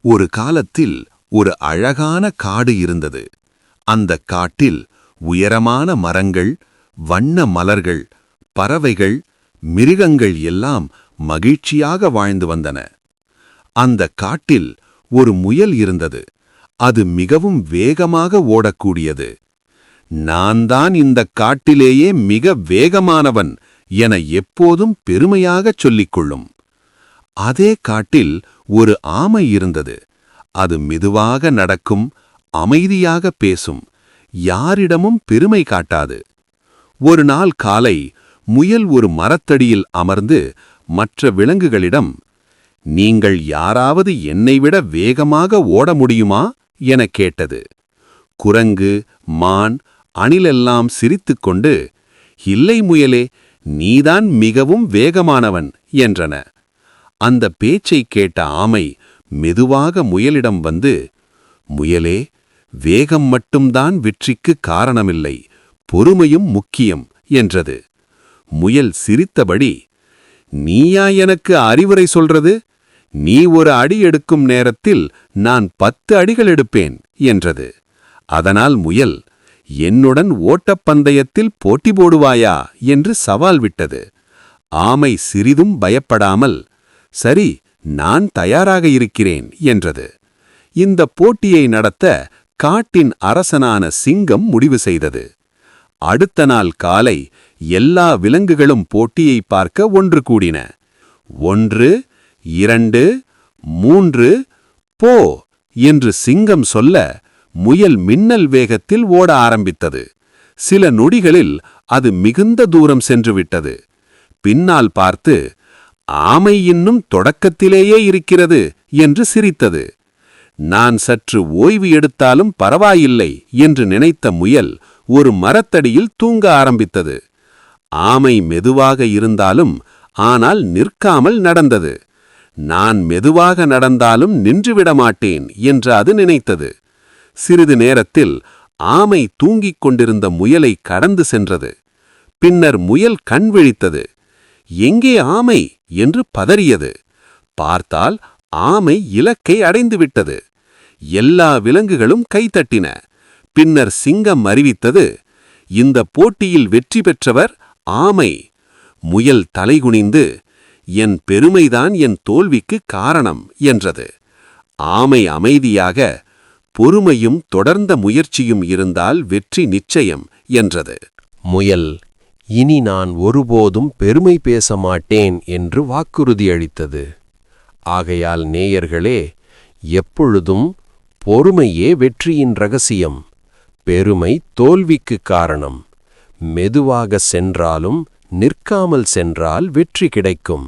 ஒரு காலத்தில் ஒரு அழகான காடு இருந்தது. அந்தக் காட்டில் உயரமான மரங்கள், வண்ண மலர்கள், பறவைகள், மிருகங்கள் எல்லாம் மகிழ்ச்சியாக வாழ்ந்து வந்தன. அந்தக் காட்டில் ஒரு முயல் இருந்தது. அது மிகவும் வேகமாக ஓடக்கூடியது. நான் தான் இந்தக் காட்டிலேயே மிக வேகமானவன் என எப்போதும் பெருமையாகச் சொல்லிக் கொள்ளும். அதே காட்டில் ஒரு ஆமை இருந்தது. அது மெதுவாக நடக்கும், அமைதியாக பேசும், யாரிடமும் பெருமை காட்டாது. ஒரு நாள் காலை முயல் ஒரு மரத்தடியில் அமர்ந்து மற்ற விலங்குகளிடம், நீங்கள் யாராவது என்னைவிட வேகமாக ஓட முடியுமா எனக் கேட்டது. குரங்கு, மான், அணிலெல்லாம் சிரித்துக்கொண்டு, இல்லை முயலே, நீதான் மிகவும் வேகமானவன் என்றன. அந்த பேச்சைக் கேட்ட ஆமை மெதுவாக முயலிடம் வந்து, முயலே, வேகம் மட்டும்தான் வெற்றிக்கு காரணமில்லை, பொறுமையும் முக்கியம் என்றது. முயல் சிரித்தபடி, நீயா எனக்கு அறிவுரை சொல்றது? நீ ஒரு அடி எடுக்கும் நேரத்தில் நான் 10 அடிகள் எடுப்பேன் என்றது. அதனால் முயல், என்னுடன் ஓட்டப்பந்தயத்தில் போட்டி போடுவாயா என்று சவால் விட்டது. ஆமை சிறிதும் பயப்படாமல், சரி, நான் தயாராக இருக்கிறேன் என்றது. இந்த போட்டியை நடத்த காட்டின் அரசனான சிங்கம் முடிவு செய்தது. அடுத்த நாள் காலை எல்லா விலங்குகளும் போட்டியை பார்க்க ஒன்று கூடின. 1, 2, 3, போ என்று சிங்கம் சொல்ல முயல் மின்னல் வேகத்தில் ஓட ஆரம்பித்தது. சில நொடிகளில் அது மிகுந்த தூரம் சென்றுவிட்டது. பின்னால் பார்த்து, ஆமை இன்னும் தொடக்கத்திலேயே இருக்கிறது என்று சிரித்தது. நான் சற்று ஓய்வு எடுத்தாலும் பரவாயில்லை என்று நினைத்த முயல் ஒரு மரத்தடியில் தூங்க ஆரம்பித்தது. ஆமை மெதுவாக இருந்தாலும் ஆனால் நிற்காமல் நடந்தது. நான் மெதுவாக நடந்தாலும் நின்றுவிட மாட்டேன் என்று அது நினைத்தது. சிறிது நேரத்தில் ஆமை தூங்கிக் கொண்டிருந்த முயலை கடந்து சென்றது. பின்னர் முயல் கண் விழித்தது. எங்கே ஆமை என்று பதறியது. பார்த்தால் ஆமை இலக்கை அடைந்துவிட்டது. எல்லா விலங்குகளும் கைதட்டின. பின்னர் சிங்கம் அறிவித்தது, இந்த போட்டியில் வெற்றி பெற்றவர் ஆமை. முயல் தலைகுனிந்து, என் பெருமைதான் என் தோல்விக்கு காரணம் என்றது. ஆமை அமைதியாக, பொறுமையும் தொடர்ந்த முயற்சியும் இருந்தால் வெற்றி நிச்சயம் என்றது. முயல், இனி நான் ஒருபோதும் பெருமை பேச மாட்டேன் என்று வாக்குறுதியளித்தது. ஆகையால் நேயர்களே, எப்பொழுதும் பொறுமையே வெற்றியின் ரகசியம். பெருமை தோல்விக்கு காரணம். மெதுவாக சென்றாலும் நிற்காமல் சென்றால் வெற்றி கிடைக்கும்.